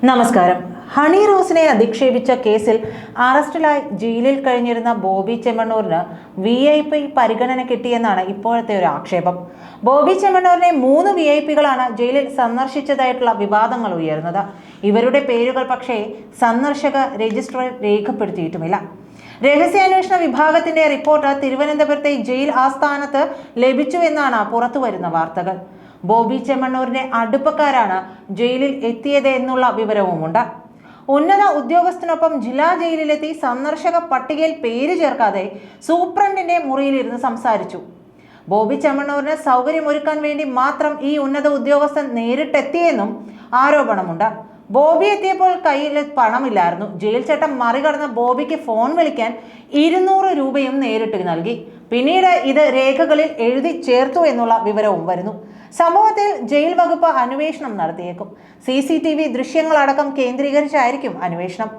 നമസ്കാരം. ഹണി റോസിനെ അധിക്ഷേപിച്ച കേസിൽ അറസ്റ്റിലായി ജയിലിൽ കഴിഞ്ഞിരുന്ന ബോബി ചെമ്മണ്ണൂരിന് VIP പരിഗണന കിട്ടിയെന്നാണ് ഇപ്പോഴത്തെ ഒരു ആക്ഷേപം. ബോബി ചെമ്മണ്ണൂരിനെ 3 VIPകളാണ് ജയിലിൽ സന്ദർശിച്ചതായിട്ടുള്ള വിവാദങ്ങൾ ഉയർന്നത്. ഇവരുടെ പേരുകൾ പക്ഷേ സന്ദർശക രജിസ്റ്ററിൽ രേഖപ്പെടുത്തിയിട്ടുമില്ല. രഹസ്യാന്വേഷണ വിഭാഗത്തിന്റെ റിപ്പോർട്ട് തിരുവനന്തപുരത്തെ ജയിൽ ആസ്ഥാനത്ത് ലഭിച്ചുവെന്നാണ് പുറത്തുവരുന്ന വാർത്തകൾ. ബോബി ചെമ്മണ്ണൂരിന്റെ അടുപ്പക്കാരാണ് ജയിലിൽ എത്തിയത് എന്നുള്ള വിവരവുമുണ്ട്. ഉന്നത ഉദ്യോഗസ്ഥനൊപ്പം ജില്ലാ ജയിലിലെത്തി സന്ദർശക പട്ടികയിൽ പേര് ചേർക്കാതെ സൂപ്രണ്ടിന്റെ മുറിയിലിരുന്ന് സംസാരിച്ചു. ബോബി ചെമ്മണ്ണൂരിന് സൗകര്യമൊരുക്കാൻ വേണ്ടി മാത്രം ഈ ഉന്നത ഉദ്യോഗസ്ഥൻ നേരിട്ടെത്തിയെന്നും ആരോപണമുണ്ട്. ബോബി എത്തിയപ്പോൾ കയ്യിൽ പണമില്ലായിരുന്നു. ജയിൽ ചട്ടം മറികടന്ന് ബോബിക്ക് ഫോൺ വിളിക്കാൻ 200 രൂപയും നേരിട്ട് നൽകി. പിന്നീട് ഇത് രേഖകളിൽ എഴുതി ചേർത്തു എന്നുള്ള വിവരവും വരുന്നു. സംഭവത്തിൽ ജയിൽ വകുപ്പ് അന്വേഷണം നടത്തിയേക്കും. CCTV ദൃശ്യങ്ങളടക്കം കേന്ദ്രീകരിച്ചായിരിക്കും അന്വേഷണം.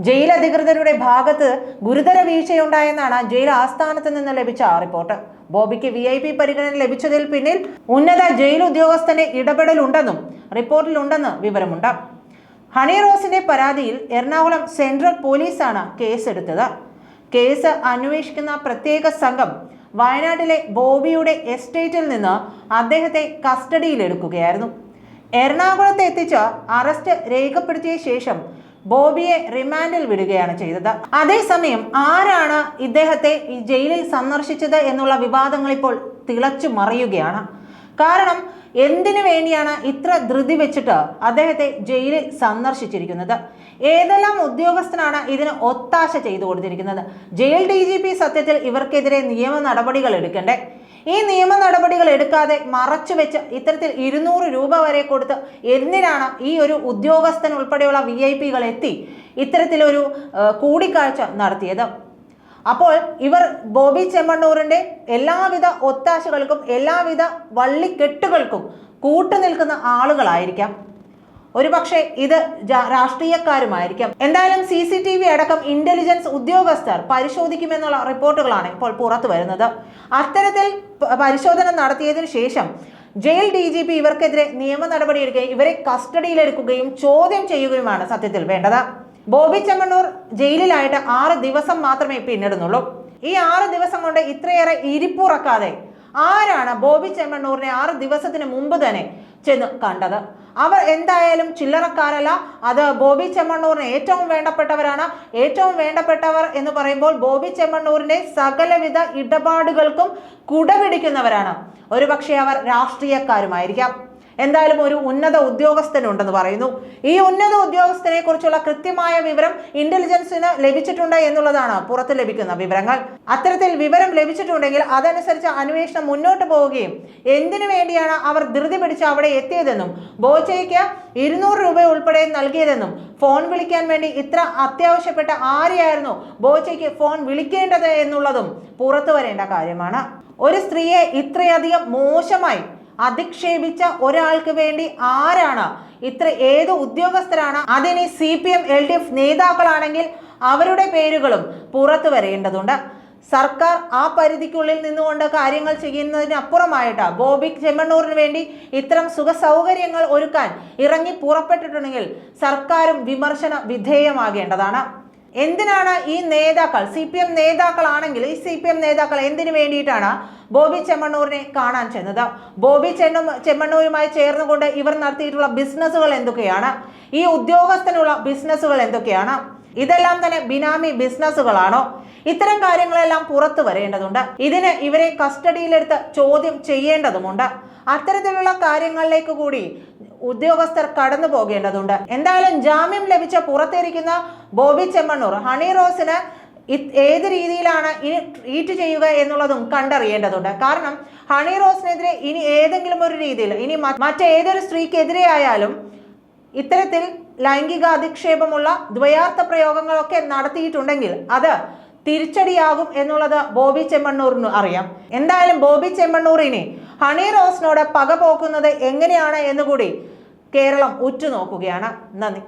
ജയിൽ അധികൃതരുടെ ഭാഗത്ത് ഗുരുതര വീഴ്ചയുണ്ടായെന്നാണ് ജയിൽ ആസ്ഥാനത്ത് നിന്ന് ലഭിച്ച റിപ്പോർട്ട്. ബോബിക്ക് VIP പരിഗണന ലഭിച്ചതിൽ പിന്നിൽ ഉന്നത ജയിൽ ഉദ്യോഗസ്ഥന്റെ ഇടപെടലുണ്ടെന്നും റിപ്പോർട്ടിലുണ്ടെന്ന് വിവരമുണ്ട്. ഹണി റോസിന്റെ പരാതിയിൽ എറണാകുളം സെൻട്രൽ പോലീസാണ് കേസെടുത്തത്. കേസ് അന്വേഷിക്കുന്ന പ്രത്യേക സംഘം വയനാട്ടിലെ ബോബിയുടെ എസ്റ്റേറ്റിൽ നിന്ന് അദ്ദേഹത്തെ കസ്റ്റഡിയിലെടുക്കുകയായിരുന്നു. എറണാകുളത്ത് എത്തിച്ച് അറസ്റ്റ് രേഖപ്പെടുത്തിയ ശേഷം ബോബിയെ റിമാൻഡിൽ വിടുകയാണ് ചെയ്തത്. അതേസമയം ആരാണ് ഇദ്ദേഹത്തെ ഈ ജയിലിൽ സന്ദർശിച്ചത് എന്നുള്ള വിവാദങ്ങൾ ഇപ്പോൾ തിളച്ചു മറിയുകയാണ്. കാരണം എന്തിനു വേണ്ടിയാണ് ഇത്ര ധൃതി വെച്ചിട്ട് അദ്ദേഹത്തെ ജയിലിൽ സന്ദർശിച്ചിരിക്കുന്നത്? ഏതെല്ലാം ഉദ്യോഗസ്ഥനാണ് ഇതിന് ഒത്താശ ചെയ്തു കൊടുത്തിരിക്കുന്നത്? ജയിൽ DGP സത്യത്തിൽ ഇവർക്കെതിരെ നിയമ നടപടികൾ എടുക്കണ്ടേ? ഈ നിയമ നടപടികൾ എടുക്കാതെ മറച്ചു വെച്ച് ഇത്തരത്തിൽ 200 രൂപ വരെ കൊടുത്ത് എന്തിനാണ് ഈ ഒരു ഉദ്യോഗസ്ഥൻ ഉൾപ്പെടെയുള്ള VIPകൾ എത്തി ഇത്തരത്തിലൊരു കൂടിക്കാഴ്ച നടത്തിയത്? അപ്പോൾ ഇവർ ബോബി ചെമ്മണ്ണൂരിന്റെ എല്ലാവിധ ഒത്താശകൾക്കും എല്ലാവിധ വള്ളിക്കെട്ടുകൾക്കും കൂട്ടുനിൽക്കുന്ന ആളുകളായിരിക്കാം. ഒരുപക്ഷെ ഇത് രാഷ്ട്രീയക്കാരുമായിരിക്കാം. എന്തായാലും CCTV അടക്കം ഇന്റലിജൻസ് ഉദ്യോഗസ്ഥർ പരിശോധിക്കുമെന്നുള്ള റിപ്പോർട്ടുകളാണ് ഇപ്പോൾ പുറത്തു വരുന്നത്. അത്തരത്തിൽ പരിശോധന നടത്തിയതിനു ശേഷം ജയിൽ DGP ഇവർക്കെതിരെ നിയമ നടപടി എടുക്കുകയും ഇവരെ കസ്റ്റഡിയിലെടുക്കുകയും ചോദ്യം ചെയ്യുകയുമാണ് സത്യത്തിൽ വേണ്ടത്. ബോബി ചെമ്മണ്ണൂർ ജയിലിലായിട്ട് 6 ദിവസം മാത്രമേ പിന്നിടുന്നുള്ളൂ. ഈ 6 ദിവസം കൊണ്ട് ഇത്രയേറെ ഇരിപ്പുറക്കാതെ ആരാണ് ബോബി ചെമ്മണ്ണൂരിനെ 6 ദിവസത്തിന് മുമ്പ് തന്നെ ചെന്ന് കണ്ടത്? അവർ എന്തായാലും ചില്ലറക്കാരല്ല. അത് ബോബി ചെമ്മണ്ണൂരിന് ഏറ്റവും വേണ്ടപ്പെട്ടവരാണ്. ഏറ്റവും വേണ്ടപ്പെട്ടവർ എന്ന് പറയുമ്പോൾ ബോബി ചെമ്മണ്ണൂരിന്റെ സകലവിധ ഇടപാടുകൾക്കും കുടപിടിക്കുന്നവരാണ്. ഒരുപക്ഷെ അവർ രാഷ്ട്രീയക്കാരുമായിരിക്കാം. എന്തായാലും ഒരു ഉന്നത ഉദ്യോഗസ്ഥനുണ്ടെന്ന് പറയുന്നു. ഈ ഉന്നത ഉദ്യോഗസ്ഥനെ കുറിച്ചുള്ള കൃത്യമായ വിവരം ഇന്റലിജൻസിന് ലഭിച്ചിട്ടുണ്ട് എന്നുള്ളതാണ് പുറത്ത് ലഭിക്കുന്ന വിവരങ്ങൾ. അത്തരത്തിൽ വിവരം ലഭിച്ചിട്ടുണ്ടെങ്കിൽ അതനുസരിച്ച് അന്വേഷണം മുന്നോട്ട് പോവുകയും എന്തിനു വേണ്ടിയാണ് അവർ ധൃതി പിടിച്ച് അവിടെ എത്തിയതെന്നും ബോച്ചയ്ക്ക് 200 രൂപ ഉൾപ്പെടെ നൽകിയതെന്നും ഫോൺ വിളിക്കാൻ വേണ്ടി ഇത്ര അത്യാവശ്യപ്പെട്ട ആരെയായിരുന്നു ബോച്ചയ്ക്ക് ഫോൺ വിളിക്കേണ്ടത് എന്നുള്ളതും പുറത്തു വരേണ്ട കാര്യമാണ്. ഒരു സ്ത്രീയെ ഇത്രയധികം മോശമായി അധിക്ഷേപിച്ച ഒരാൾക്ക് വേണ്ടി ആരാണ് ഏത് ഉദ്യോഗസ്ഥരാണ്? അതിന് CPM LDF നേതാക്കളാണെങ്കിൽ അവരുടെ പേരുകളും പുറത്തു വരേണ്ടതുണ്ട്. സർക്കാർ ആ പരിധിക്കുള്ളിൽ നിന്നുകൊണ്ട് കാര്യങ്ങൾ ചെയ്യുന്നതിനപ്പുറമായിട്ട് ബോബി ചെമ്മണ്ണൂരിന് വേണ്ടി ഇത്തരം സുഖ സൗകര്യങ്ങൾ ഒരുക്കാൻ ഇറങ്ങി പുറപ്പെട്ടിട്ടുണ്ടെങ്കിൽ സർക്കാരും വിമർശന വിധേയമാകേണ്ടതാണ്. എന്തിനാണ് ഈ നേതാക്കൾ CPM നേതാക്കളാണെങ്കിൽ ഈ CPM നേതാക്കൾ എന്തിനു വേണ്ടിയിട്ടാണ് ബോബി ചെമ്മണ്ണൂരിനെ കാണാൻ ചെന്നത്? ബോബി ചെമ്മണ്ണൂരുമായി ചേർന്നുകൊണ്ട് ഇവർ നടത്തിയിട്ടുള്ള ബിസിനസ്സുകൾ എന്തൊക്കെയാണ്? ഈ ഉദ്യോഗസ്ഥനുള്ള ബിസിനസ്സുകൾ എന്തൊക്കെയാണ്? ഇതെല്ലാം തന്നെ ബിനാമി ബിസിനസ്സുകളാണോ? ഇത്തരം കാര്യങ്ങളെല്ലാം പുറത്തു വരേണ്ടതുണ്ട്. ഇതിന് ഇവരെ കസ്റ്റഡിയിലെടുത്ത് ചോദ്യം ചെയ്യേണ്ടതുമുണ്ട്. അത്തരത്തിലുള്ള കാര്യങ്ങളിലേക്ക് കൂടി ഉദ്യോഗസ്ഥർ കടന്നു പോകേണ്ടതുണ്ട്. എന്തായാലും ജാമ്യം ലഭിച്ച പുറത്തിരിക്കുന്ന ബോബി ചെമ്മണ്ണൂർ ഹണി റോസിന് ഏത് രീതിയിലാണ് ഇനി ട്രീറ്റ് ചെയ്യുക എന്നുള്ളതും കണ്ടറിയേണ്ടതുണ്ട്. കാരണം ഹണി റോസിനെതിരെ ഇനി ഏതെങ്കിലും ഒരു രീതിയിൽ ഇനി മറ്റേതൊരു സ്ത്രീക്കെതിരെ ആയാലും ഇത്തരത്തിൽ ലൈംഗിക അധിക്ഷേപമുള്ള ദ്വയാർത്ഥ പ്രയോഗങ്ങളൊക്കെ നടത്തിയിട്ടുണ്ടെങ്കിൽ അത് തിരിച്ചടിയാകും എന്നുള്ളത് ബോബി ചെമ്മണ്ണൂരിന് അറിയാം. എന്തായാലും ബോബി ചെമ്മണ്ണൂരിനെ ഹണി റോസിനോട് പക പോക്കുന്നത് എങ്ങനെയാണ് എന്നുകൂടി കേരളം ഉറ്റുനോക്കുകയാണ്. നന്ദി.